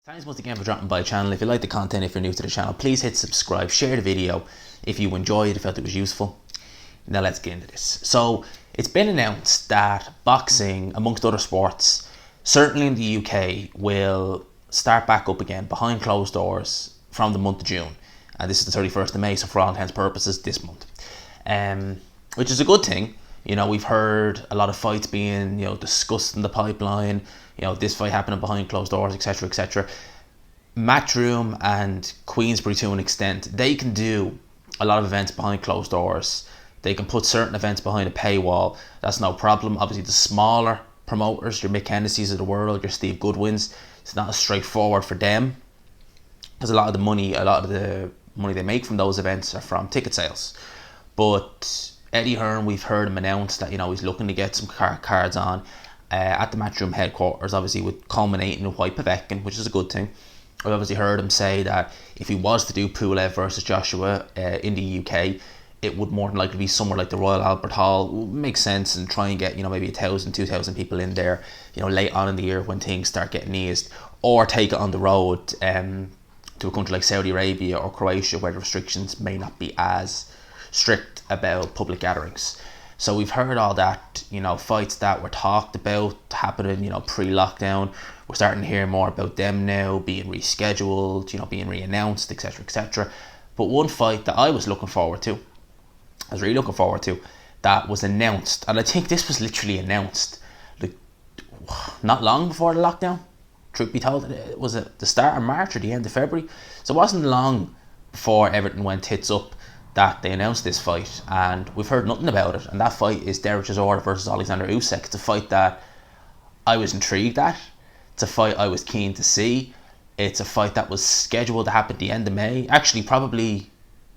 Thanks once again for dropping by the channel. If you like the content, if you're new to the channel, please hit subscribe, share the video if you enjoyed, if you felt it was useful. Now let's get into this. So it's been announced that boxing, amongst other sports, certainly in the UK, will start back up again behind closed doors from the month of June. And this is the 31st of May, so for all intents and purposes, this month. Which is a good thing. You know, we've heard a lot of fights being, discussed in the pipeline. This fight happening behind closed doors, etc., etc. Matchroom and Queensberry, to an extent, they can do a lot of events behind closed doors. They can put certain events behind a paywall. That's no problem. Obviously, the smaller promoters, your Mick Hennessy's of the world, your Steve Goodwins, it's not as straightforward for them, because a lot of the money they make from those events are from ticket sales. But Eddie Hearn, we've heard him announce that he's looking to get some cards on at the Matchroom headquarters, obviously with culminating in White Pavekin, which is a good thing. I've obviously heard him say that if he was to do Pulev versus Joshua in the UK, it would more than likely be somewhere like the Royal Albert Hall. It would make sense, and try and get maybe 1,000, 2,000 people in there, late on in the year when things start getting eased, or take it on the road to a country like Saudi Arabia or Croatia, where the restrictions may not be as strict about public gatherings. So we've heard all that, fights that were talked about happening, pre-lockdown. We're starting to hear more about them now being rescheduled, being re-announced, etc., etc. But one fight that I was really looking forward to, that was announced, and I think this was literally announced like not long before the lockdown. Truth be told, it was at the start of March or the end of February, so it wasn't long before everything went tits up that they announced this fight, and we've heard nothing about it. And that fight is Dereck Chisora versus Oleksandr Usyk. It's a fight that I was intrigued at. It's a fight I was keen to see. It's a fight that was scheduled to happen at the end of May. Actually, probably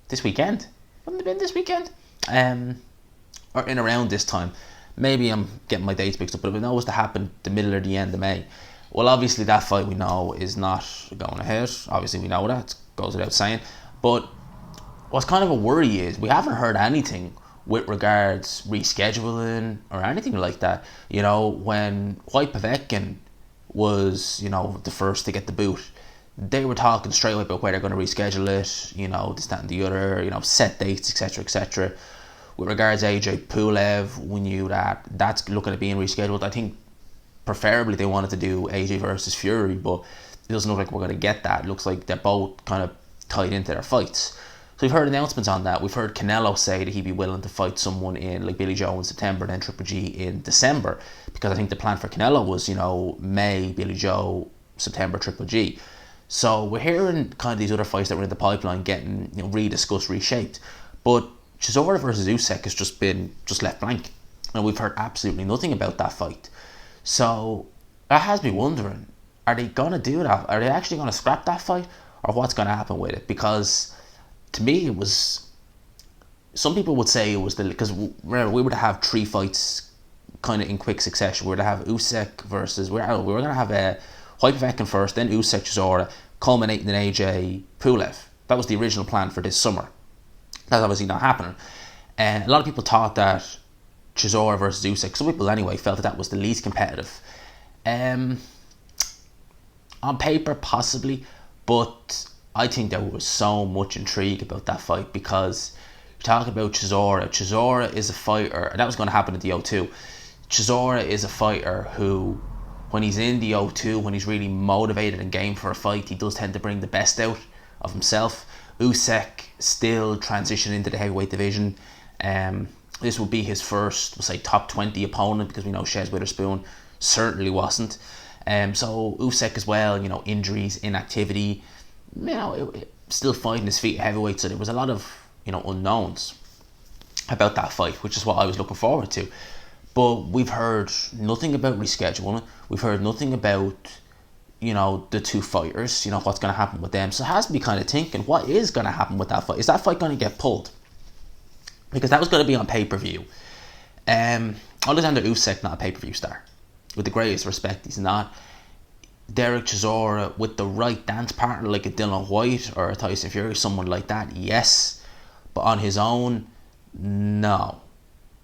this weekend. Wouldn't it have been this weekend? Or in around this time. Maybe I'm getting my dates mixed up, but it was to happen the middle or the end of May. Well, obviously that fight we know is not going ahead. Obviously we know that. It goes without saying. But what's kind of a worry is we haven't heard anything with regards rescheduling or anything like that. When White Pavekin was, the first to get the boot, they were talking straight away about where they're going to reschedule it, this, that and the other, set dates, etc., etc. With regards to AJ Pulev, we knew that that's looking at being rescheduled. I think preferably they wanted to do AJ versus Fury, but it doesn't look like we're going to get that. It looks like they're both kind of tied into their fights. So we've heard announcements on that. We've heard Canelo say that he'd be willing to fight someone in like Billy Joe in September, then Triple G in December, because I think the plan for Canelo was, May, Billy Joe, September, Triple G. So we're hearing kind of these other fights that were in the pipeline getting, rediscussed, reshaped. But Chisora versus Usyk has just left blank. And we've heard absolutely nothing about that fight. So that has me wondering, are they going to do that? Are they actually going to scrap that fight? Or what's going to happen with it? Because to me, it was, some people would say it was because remember, we were to have 3 fights kind of in quick succession. We were to have Usyk versus, we were going to have White Pavekin first, then Usyk Chisora, culminating in AJ Pulev. That was the original plan for this summer. That's obviously not happening. And a lot of people thought that Chisora versus Usyk, some people anyway, felt that was the least competitive. On paper, possibly, but I think there was so much intrigue about that fight, because you're talking about Chisora. Chisora is a fighter, and that was going to happen at the O2. Chisora is a fighter who, when he's in the O2, when he's really motivated and game for a fight, he does tend to bring the best out of himself. Usyk still transitioning into the heavyweight division. This will be his first, we'll say, top 20 opponent, because we know Shez Witherspoon certainly wasn't. So Usyk as well, injuries, inactivity, still finding his feet heavyweight. So there was a lot of, unknowns about that fight, which is what I was looking forward to. But we've heard nothing about rescheduling. We've heard nothing about, the two fighters, what's going to happen with them. So it has to be kind of thinking, what is going to happen with that fight? Is that fight going to get pulled? Because that was going to be on pay-per-view. Alexander Usyk, not a pay-per-view star. With the greatest respect, he's not. Dereck Chisora, with the right dance partner like a Dylan White or a Tyson Fury, someone like that, yes. But on his own, no,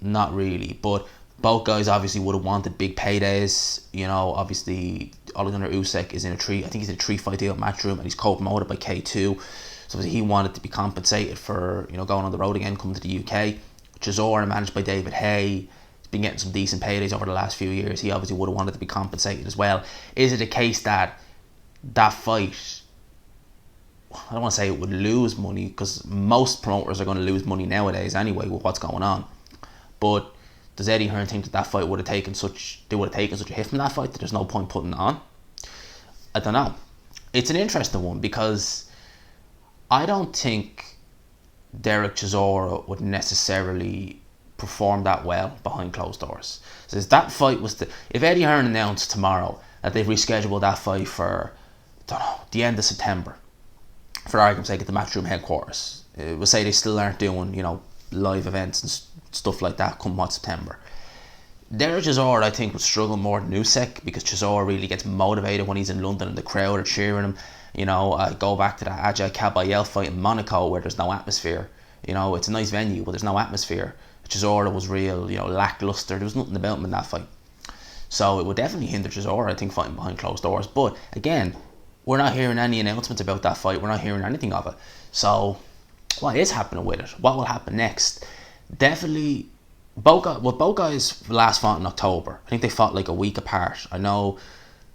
not really. But Both guys obviously would have wanted big paydays. You know, obviously Oleksandr Usyk is in a three. I think he's in a 3-fight deal at Matchroom, and he's co-promoted by K2. So he wanted to be compensated for, you know, going on the road again, coming to the UK. Chisora, managed by David Hay, has been getting some decent paydays over the last few years. He obviously would have wanted to be compensated as well. Is it a case that fight, I don't want to say it would lose money, because most promoters are going to lose money nowadays anyway with what's going on. But does Eddie Hearn think that fight would have taken such a hit from that fight that there's no point putting it on? I don't know. It's an interesting one, because I don't think Dereck Chisora would necessarily perform that well behind closed doors. So that fight was if Eddie Hearn announced tomorrow that they've rescheduled that fight for, I don't know, the end of September, for argument's sake, at the Matchroom headquarters, we'll say they still aren't doing, you know, live events and stuff like that come September. Dereck Chisora, I think, would struggle more than Usyk, because Chisora really gets motivated when he's in London and the crowd are cheering him. You know, go back to that Ajay Kabayel fight in Monaco where there's no atmosphere. You know, it's a nice venue, but there's no atmosphere. Chisora was real, you know, lackluster. There was nothing about him in that fight. So it would definitely hinder Chisora, I think, fighting behind closed doors. But again, we're not hearing any announcements about that fight. We're not hearing anything of it. So what is happening with it? What will happen next? Definitely, both guys last fought in October. I think they fought like a week apart. I know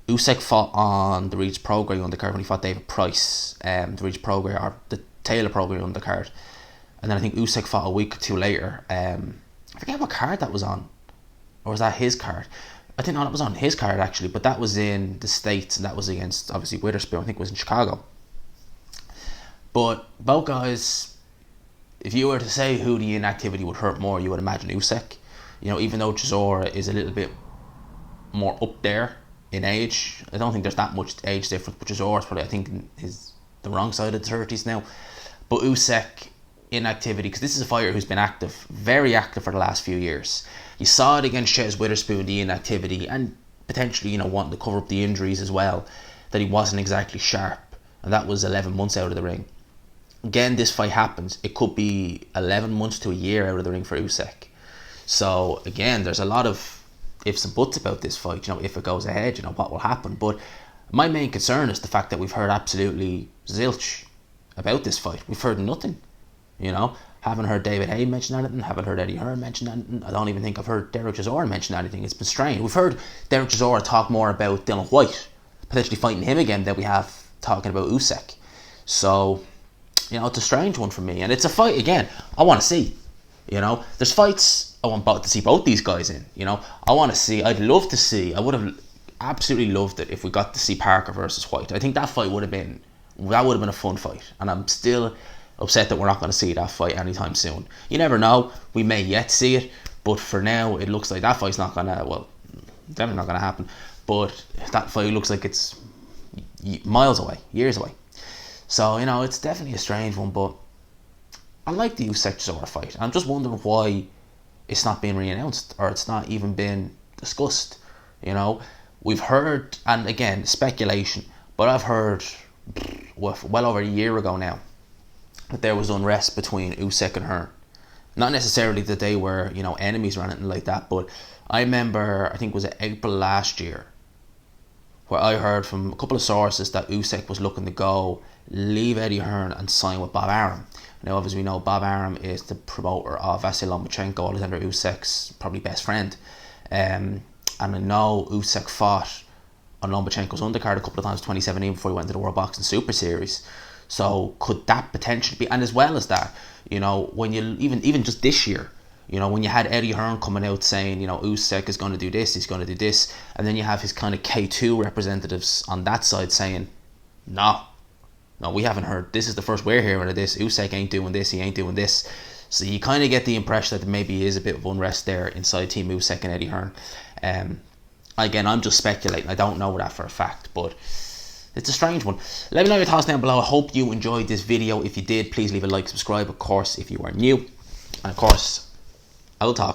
Usyk fought on the Regis Prograis undercard when he fought David Price, the Regis Prograis, or the Taylor Prograis undercard. And then I think Usyk fought a week or two later. I forget what card that was on. Or was that his card? I think no, that was on his card actually, but that was in the States, and that was against, obviously, Witherspoon. I think it was in Chicago. But both guys, if you were to say who the inactivity would hurt more, you would imagine Usyk. You know, even though Chisora is a little bit more up there in age, I don't think there's that much age difference, but Chisora's probably, I think, is the wrong side of the 30s now. But Usyk, inactivity, because this is a fighter who's been active, very active for the last few years. You saw it against Chez Witherspoon, the inactivity, and potentially, you know, wanting to cover up the injuries as well, that he wasn't exactly sharp, and that was 11 months out of the ring. Again, this fight happens, it could be 11 months to a year out of the ring for Usyk. So again, there's a lot of ifs and buts about this fight. You know, if it goes ahead, you know, what will happen. But my main concern is the fact that we've heard absolutely zilch about this fight. We've heard nothing. You know, haven't heard David Hay mention anything, haven't heard Eddie Hearn mention anything. I don't even think I've heard Dereck Chisora mention anything. It's been strange. We've heard Dereck Chisora talk more about Dillian Whyte, potentially fighting him again, than we have talking about Usyk. So, you know, it's a strange one for me. And it's a fight, again, I want to see. You know, there's fights I want to see both these guys in. You know, I'd love to see, I would have absolutely loved it if we got to see Parker versus Whyte. I think that fight would have been a fun fight. And I'm still upset that we're not going to see that fight anytime soon. You never know, we may yet see it, but for now it looks like that fight's not going to, well, definitely not going to happen, but that fight looks like it's miles away, years away. So, you know, it's definitely a strange one, but I like the Usyk Chisora fight. I'm just wondering why it's not being re-announced, or it's not even been discussed. You know, we've heard, and again, speculation, but I've heard well over a year ago now that there was unrest between Usyk and Hearn. Not necessarily that they were, you know, enemies or anything like that, but I remember, I think it was April last year, where I heard from a couple of sources that Usyk was looking to go, leave Eddie Hearn and sign with Bob Arum. Now, obviously, we know Bob Arum is the promoter of Vasily Lomachenko, Oleksandr Usyk's probably best friend. And I know Usyk fought on Lomachenko's undercard a couple of times in 2017 before he went to the World Boxing Super Series. So could that potentially be, and as well as that, you know, when you even just this year, you know, when you had Eddie Hearn coming out saying, you know, Usyk is going to do this, he's going to do this, and then you have his kind of K2 representatives on that side saying, no, we haven't heard, this is the first we're hearing of this, Usyk ain't doing this, he ain't doing this. So you kind of get the impression that there maybe is a bit of unrest there inside Team Usyk and Eddie Hearn. Again, I'm just speculating, I don't know that for a fact, but it's a strange one. Let me know your thoughts down below. I hope you enjoyed this video. If you did, please leave a like, subscribe, of course, if you are new. And of course, I will talk.